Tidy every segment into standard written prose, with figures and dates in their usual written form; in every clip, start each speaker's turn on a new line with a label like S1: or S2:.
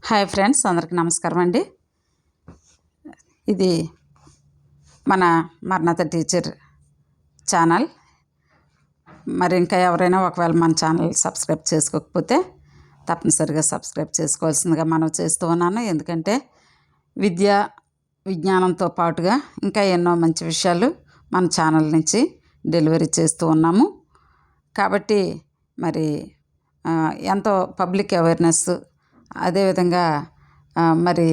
S1: Hi friends, అందరికీ నమస్కారం అండి. ఇది మన మరణత టీచర్ ఛానల్. మరి ఇంకా ఎవరైనా ఒకవేళ మన ఛానల్ సబ్స్క్రైబ్ చేసుకోకపోతే తప్పనిసరిగా సబ్స్క్రైబ్ చేసుకోవాల్సిందిగా మనం చేస్తూ ఉన్నాను. ఎందుకంటే విజ్ఞానంతో పాటుగా ఇంకా ఎన్నో మంచి విషయాలు మన ఛానల్ నుంచి డెలివరీ చేస్తూ ఉన్నాము. కాబట్టి మరి ఎంతో పబ్లిక్ అవేర్నెస్, అదేవిధంగా మరి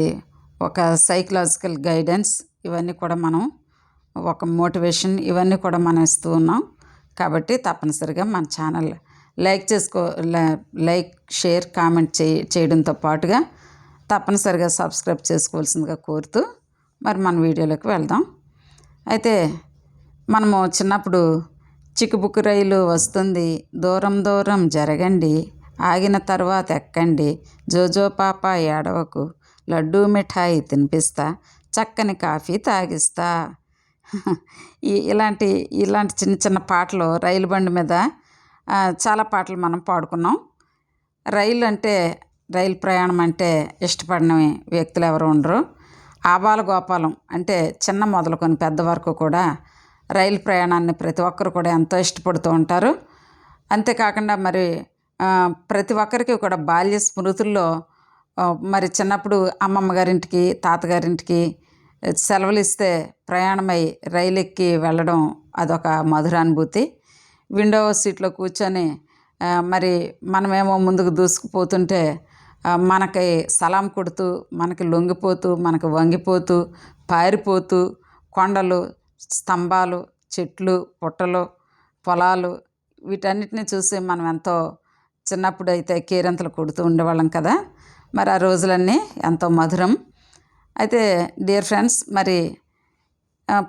S1: ఒక సైకలాజికల్ గైడెన్స్, ఇవన్నీ కూడా మనం ఒక మోటివేషన్, ఇవన్నీ కూడా మనం ఇస్తూ ఉన్నాం. కాబట్టి తప్పనిసరిగా మన ఛానల్ లైక్ షేర్ కామెంట్ చేయడంతో పాటుగా తప్పనిసరిగా సబ్స్క్రైబ్ చేసుకోవాల్సిందిగా కోరుతూ మరి మన వీడియోలోకి వెళ్దాం. అయితే మనము చిన్నప్పుడు చిక్కుబుక్కు రైలు వస్తుంది, దూరం దూరం జరగండి, ఆగిన తర్వాత ఎక్కండి, జోజో పాప ఏడవకు, లడ్డూ మిఠాయి తినిపిస్తా, చక్కని కాఫీ తాగిస్తా. ఇలాంటి చిన్న చిన్న పాటలు రైలు బండి మీద చాలా పాటలు మనం పాడుకున్నాం. రైలు ప్రయాణం అంటే ఇష్టపడిన వ్యక్తులు ఎవరు ఉండరు. ఆబాల గోపాలం అంటే చిన్న మొదలుకొని పెద్ద వరకు కూడా రైలు ప్రయాణాన్ని ప్రతి ఒక్కరు కూడా ఎంతో ఇష్టపడుతూ ఉంటారు. అంతేకాకుండా మరి ప్రతి ఒక్కరికి కూడా బాల్య స్మృతుల్లో మరి చిన్నప్పుడు అమ్మమ్మ గారింటికి, తాతగారింటికి సెలవులు ఇస్తే ప్రయాణమై రైలు ఎక్కి వెళ్ళడం అదొక మధురానుభూతి. విండో సీట్లో కూర్చొని మరి మనమేమో ముందుకు దూసుకుపోతుంటే మనకి సలాం కొడుతూ, మనకి లొంగిపోతూ, మనకి వంగిపోతూ, పారిపోతూ కొండలు, స్తంభాలు, చెట్లు, పుట్టలు, పొలాలు, వీటన్నిటిని చూసి మనం ఎంతో చిన్నప్పుడు అయితే కేరింతలు కొడుతూ ఉండేవాళ్ళం కదా. మరి ఆ రోజులన్నీ ఎంతో మధురం. అయితే డియర్ ఫ్రెండ్స్, మరి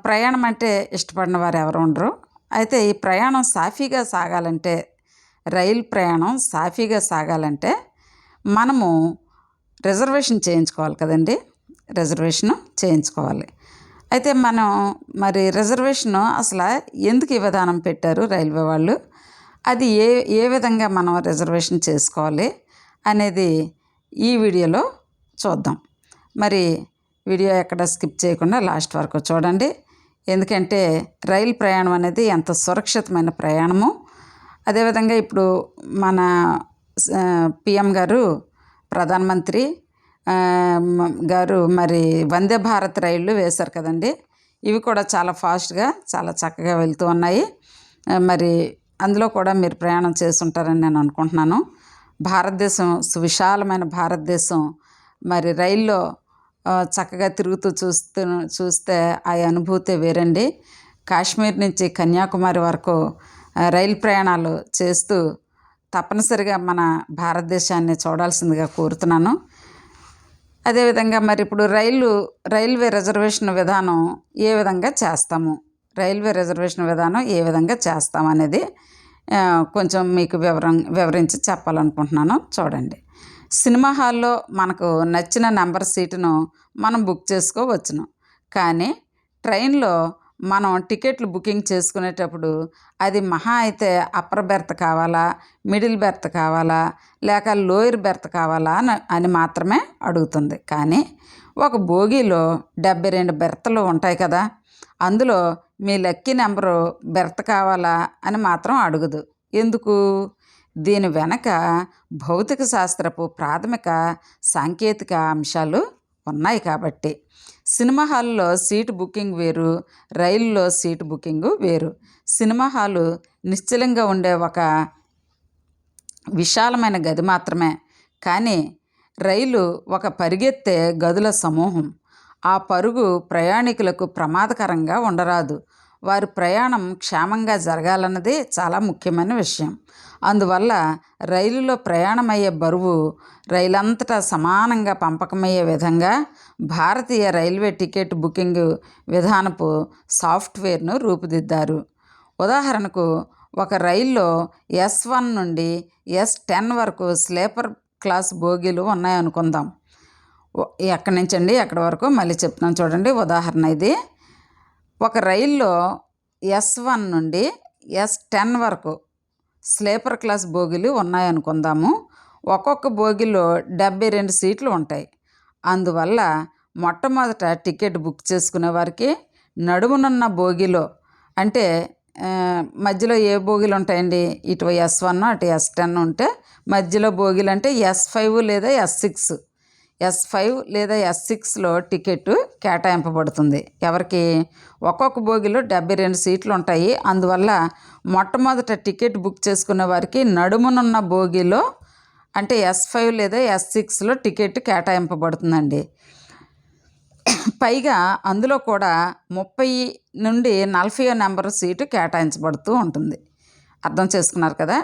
S1: ప్రయాణం అంటే ఇష్టపడిన వారు ఎవరు ఉండరు. అయితే ఈ ప్రయాణం సాఫీగా సాగాలంటే, రైలు ప్రయాణం సాఫీగా సాగాలంటే మనము రిజర్వేషన్ చేయించుకోవాలి కదండి. రిజర్వేషను చేయించుకోవాలి. అయితే మనం మరి రిజర్వేషను అసలు ఎందుకు ఈ విధానం పెట్టారు రైల్వే వాళ్ళు, అది ఏ విధంగా మనం రిజర్వేషన్ చేసుకోవాలి అనేది ఈ వీడియోలో చూద్దాం. మరి వీడియో ఎక్కడ స్కిప్ చేయకుండా లాస్ట్ వరకు చూడండి. ఎందుకంటే రైలు ప్రయాణం అనేది ఎంత సురక్షితమైన ప్రయాణము. అదేవిధంగా ఇప్పుడు మన పిఎం గారు, ప్రధానమంత్రి గారు మరి వందే భారత్ రైళ్ళు వేశారు కదండి. ఇవి కూడా చాలా ఫాస్ట్గా, చాలా చక్కగా వెళ్తూ ఉన్నాయి. మరి అందులో కూడా మీరు ప్రయాణం చేస్తుంటారని నేను అనుకుంటున్నాను. భారతదేశం, సువిశాలమైన భారతదేశం, మరి రైల్లో చక్కగా తిరుగుతూ చూస్తే ఆ అనుభూతి వేరండి. కాశ్మీర్ నుంచి కన్యాకుమారి వరకు రైలు ప్రయాణాలు చేస్తూ తప్పనిసరిగా మన భారతదేశాన్ని చూడాల్సిందిగా కోరుతున్నాను. అదేవిధంగా మరి ఇప్పుడు రైల్వే రిజర్వేషన్ విధానం ఏ విధంగా చేస్తాము, ఏ విధంగా చేస్తాం అనేది కొంచెం మీకు వివరించి చెప్పాలనుకుంటున్నాను. చూడండి. సినిమా హాల్లో మనకు నచ్చిన నెంబర్ సీటును మనం బుక్ చేసుకోవచ్చును. కానీ ట్రైన్లో మనం టికెట్లు బుకింగ్ చేసుకునేటప్పుడు అది మహా అయితే అప్పర్ బెర్త్ కావాలా, మిడిల్ బెర్త్ కావాలా, లేక లోయర్ బెర్త్ కావాలా అని మాత్రమే అడుగుతుంది. కానీ ఒక బోగీలో 72 బెర్తులు ఉంటాయి కదా, అందులో మీ లక్కీ నెంబరు బెర్త్ కావాలా అని మాత్రం అడుగదు. ఎందుకు? దీని వెనక భౌతిక శాస్త్రపు ప్రాథమిక సాంకేతిక అంశాలు ఉన్నాయి కాబట్టి. సినిమా హాల్లో సీటు బుకింగ్ వేరు, రైలులో సీటు బుకింగు వేరు. సినిమా హాలు నిశ్చలంగా ఉండే ఒక విశాలమైన గది మాత్రమే. కానీ రైలు ఒక పరిగెత్తే గదుల సమూహం. ఆ పరుగు ప్రయాణికులకు ప్రమాదకరంగా ఉండరాదు. వారి ప్రయాణం క్షేమంగా జరగాలన్నది చాలా ముఖ్యమైన విషయం. అందువల్ల రైలులో ప్రయాణమయ్యే బరువు రైలంతటా సమానంగా పంపకమయ్యే విధంగా భారతీయ రైల్వే టికెట్ బుకింగ్ విధానపు సాఫ్ట్వేర్ను రూపుదిద్దారు. ఉదాహరణకు, ఒక రైల్లో S1 నుండి S10 వరకు స్లీపర్ క్లాస్ బోగీలు ఉన్నాయనుకుందాం. ఎక్కడి నుంచి అండి ఎక్కడి వరకు మళ్ళీ చెప్తున్నాను చూడండి. ఉదాహరణ ఇది. ఒక రైల్లో S1 నుండి S10 వరకు స్లీపర్ క్లాస్ బోగీలు ఉన్నాయనుకుందాము. ఒక్కొక్క బోగిలో 72 సీట్లు ఉంటాయి. అందువల్ల మొట్టమొదట టికెట్ బుక్ చేసుకునే వారికి నడుమునున్న బోగిలో అంటే మధ్యలో ఏ బోగీలు ఉంటాయండి, ఇటు S1 అటు S10 ఉంటే మధ్యలో బోగీలు అంటే S5 లేదా S6లో టికెట్ కేటాయింపబడుతుంది. ఎవరికి? ఒక్కొక్క బోగిలో 72 సీట్లు ఉంటాయి. అందువల్ల మొట్టమొదట టికెట్ బుక్ చేసుకునే వారికి నడుమునున్న బోగిలో అంటే S5 లేదా S6లో టికెట్ కేటాయింపబడుతుందండి. పైగా అందులో కూడా 30 నుండి 40 నెంబర్ సీటు కేటాయించబడుతూ ఉంటుంది. అర్థం చేసుకున్నారు కదా.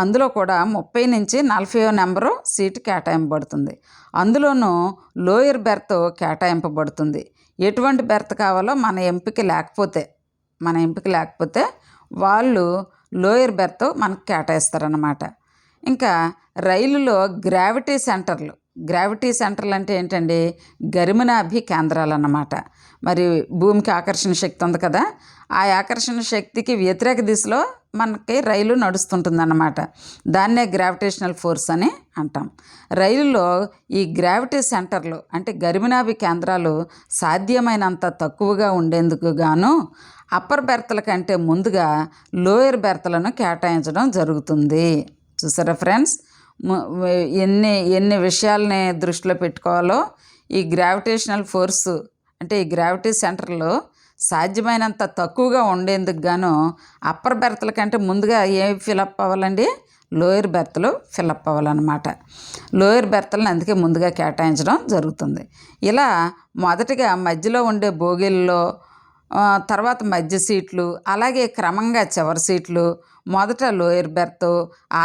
S1: అందులో కూడా 30 నుంచి 40 నెంబరు సీటు కేటాయింపబడుతుంది. అందులోనూ లోయర్ బెర్త్ కేటాయింపబడుతుంది. ఎటువంటి బెర్త్ కావాలో మన ఎంపిక లేకపోతే వాళ్ళు లోయర్ బెర్త్ మనకు కేటాయిస్తారన్నమాట. ఇంకా రైలులో గ్రావిటీ సెంటర్లు అంటే ఏంటండి? గరిమనాభి కేంద్రాలు అన్నమాట. మరి భూమికి ఆకర్షణ శక్తి ఉంది కదా, ఆ ఆకర్షణ శక్తికి వ్యతిరేక దిశలో మనకి రైలు నడుస్తుంటుందన్నమాట. దాన్నే గ్రావిటేషనల్ ఫోర్స్ అని అంటాం. రైలులో ఈ గ్రావిటీ సెంటర్లు అంటే గరిమనాభి కేంద్రాలు సాధ్యమైనంత తక్కువగా ఉండేందుకు గాను అప్పర్ బెర్త్ల కంటే ముందుగా లోయర్ బెర్త్లను కేటాయించడం జరుగుతుంది. చూసారా ఫ్రెండ్స్, ఎన్ని విషయాలని దృష్టిలో పెట్టుకోవాలో. ఈ గ్రావిటేషనల్ ఫోర్సు అంటే ఈ గ్రావిటీ సెంటర్లో సాధ్యమైనంత తక్కువగా ఉండేందుకు గాను అప్పర్ బెర్త్ల కంటే ముందుగా ఏమి ఫిలప్ అవ్వాలండి? లోయర్ బెర్త్లు ఫిలప్ అవ్వాలన్నమాట. లోయర్ బెర్త్లను అందుకే ముందుగా కేటాయించడం జరుగుతుంది. ఇలా మొదటిగా మధ్యలో ఉండే బోగీల్లో, తర్వాత మధ్య సీట్లు, అలాగే క్రమంగా చివరి సీట్లు, మొదట లోయర్ బెర్త్,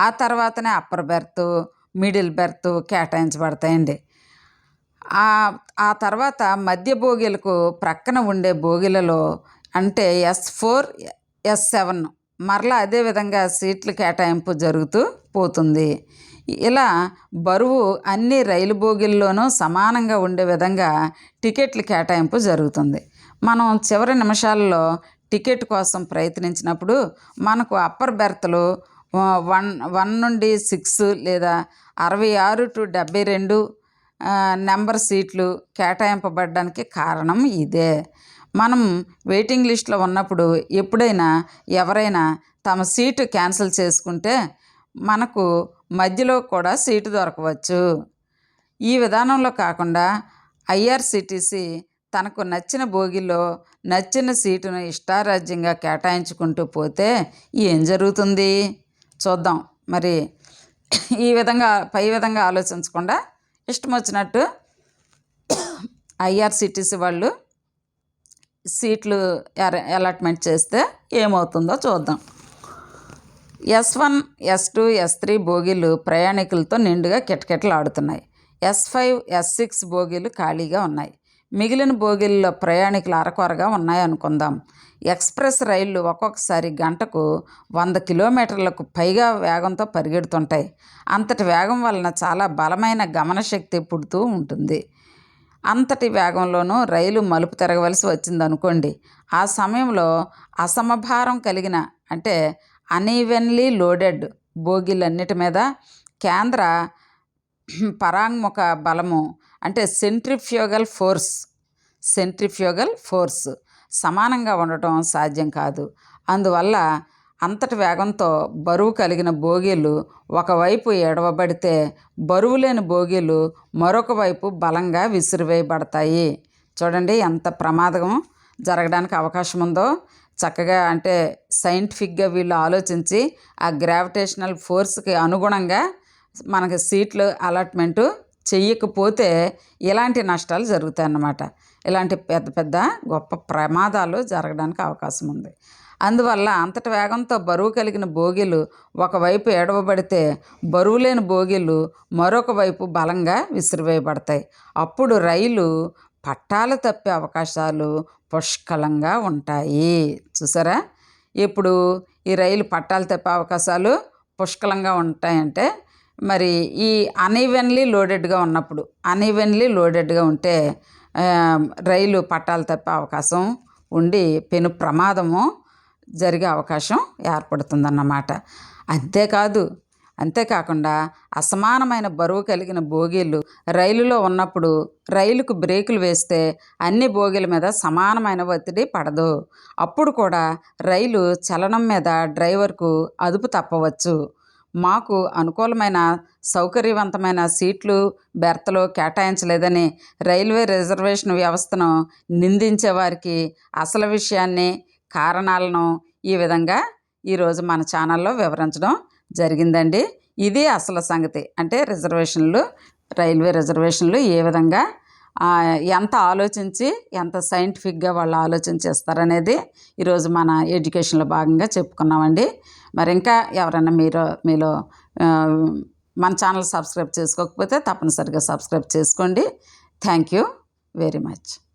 S1: ఆ తర్వాతనే అప్పర్ బెర్త్, మిడిల్ బెర్త్ కేటాయించబడతాయండి. ఆ తర్వాత మధ్య బోగీలకు ప్రక్కన ఉండే బోగీలలో అంటే S4, S7 మరలా అదేవిధంగా సీట్లు కేటాయింపు జరుగుతూ పోతుంది. ఇలా బరువు అన్ని రైలు బోగీల్లోనూ సమానంగా ఉండే విధంగా టికెట్ల కేటాయింపు జరుగుతుంది. మనం చివరి నిమిషాల్లో టికెట్ కోసం ప్రయత్నించినప్పుడు మనకు అప్పర్ బెర్త్లు 1 నుండి 6 లేదా 66 to 72 నెంబర్ సీట్లు కేటాయింపబడడానికి కారణం ఇదే. మనం వెయిటింగ్ లిస్ట్లో ఉన్నప్పుడు ఎప్పుడైనా ఎవరైనా తమ సీటు క్యాన్సిల్ చేసుకుంటే మనకు మధ్యలో కూడా సీటు దొరకవచ్చు. ఈ విధానంలో కాకుండా IRCTC తనకు నచ్చిన బోగిలో నచ్చిన సీటును ఇష్టారాజ్యంగా కేటాయించుకుంటూ పోతే ఏం జరుగుతుంది చూద్దాం. మరి పై విధంగా ఆలోచించకుండా ఇష్టం వచ్చినట్టు IRCTC వాళ్ళు సీట్లు అలాట్మెంట్ చేస్తే ఏమవుతుందో చూద్దాం. S1, S2, S3 బోగీలు ప్రయాణికులతో నిండుగా కిటకిటలాడుతున్నాయి. S5, S6 బోగీలు ఖాళీగా ఉన్నాయి. మిగిలిన బోగీల్లో ప్రయాణికులు అరకొరగా ఉన్నాయనుకుందాం. ఎక్స్ప్రెస్ రైళ్లు ఒక్కొక్కసారి గంటకు 100 కిలోమీటర్లకు పైగా వేగంతో పరిగెడుతుంటాయి. అంతటి వేగం వలన చాలా బలమైన గమనశక్తి పుడుతూ ఉంటుంది. అంతటి వేగంలోనూ రైలు మలుపు తిరగవలసి వచ్చిందనుకోండి. ఆ సమయంలో అసమభారం కలిగిన అంటే అన్ఈవెన్లీ లోడెడ్ బోగీలన్నిటి మీద కేంద్ర పరాంగుముఖ బలము అంటే సెంట్రిఫ్యూగల్ ఫోర్స్ సమానంగా ఉండటం సాధ్యం కాదు. అందువల్ల అంతటి వేగంతో బరువు కలిగిన బోగీలు ఒకవైపు ఎడవబడితే బరువు లేని బోగీలు మరొక వైపు బలంగా విసిరివేయబడతాయి. చూడండి ఎంత ప్రమాదం జరగడానికి అవకాశం ఉందో. చక్కగా అంటే సైంటిఫిక్గా వీళ్ళు ఆలోచించి ఆ గ్రావిటేషనల్ ఫోర్స్కి అనుగుణంగా మనకి సీట్లు అలాట్మెంటు చెయ్యకపోతే ఇలాంటి నష్టాలు జరుగుతాయి అన్నమాట. ఇలాంటి పెద్ద పెద్ద గొప్ప ప్రమాదాలు జరగడానికి అవకాశం ఉంది. అందువల్ల అంతటి వేగంతో బరువు కలిగిన బోగీలు ఒకవైపు ఎడవబడితే బరువు లేని బోగీలు మరొక వైపు బలంగా విసిరివేయబడతాయి. అప్పుడు రైలు పట్టాలు తప్పే అవకాశాలు పుష్కలంగా ఉంటాయి. చూసారా, ఇప్పుడు ఈ రైలు పట్టాలు తప్పే అవకాశాలు పుష్కలంగా ఉంటాయంటే మరి ఈ అన్ఈవెన్లీ లోడెడ్గా ఉంటే రైలు పట్టాలు తప్పే అవకాశం ఉండి పెను ప్రమాదము జరిగే అవకాశం ఏర్పడుతుందన్నమాట. అంతేకాదు అంతేకాకుండా అసమానమైన బరువు కలిగిన బోగీలు రైలులో ఉన్నప్పుడు రైలుకు బ్రేకులు వేస్తే అన్ని బోగీల మీద సమానమైన ఒత్తిడి పడదు. అప్పుడు కూడా రైలు చలనం మీద డ్రైవర్కు అదుపు తప్పవచ్చు. మాకు అనుకూలమైన సౌకర్యవంతమైన సీట్లు బెర్తలు కేటాయించలేదని రైల్వే రిజర్వేషన్ వ్యవస్థను నిందించే వారికి అసలు విషయాన్ని కారణాలను ఈ విధంగా ఈరోజు మన ఛానల్లో వివరించడం జరిగిందండి. ఇది అసలు సంగతి. అంటే రైల్వే రిజర్వేషన్లు ఏ విధంగా ఎంత ఆలోచించి ఎంత సైంటిఫిక్గా వాళ్ళు ఆలోచించేస్తారనేది ఈరోజు మన ఎడ్యుకేషన్లో భాగంగా చెప్పుకున్నామండి. మరి ఇంకా ఎవరైనా మీలో మన ఛానల్ సబ్స్క్రైబ్ చేసుకోకపోతే తప్పనిసరిగా సబ్స్క్రైబ్ చేసుకోండి. Thank you very much.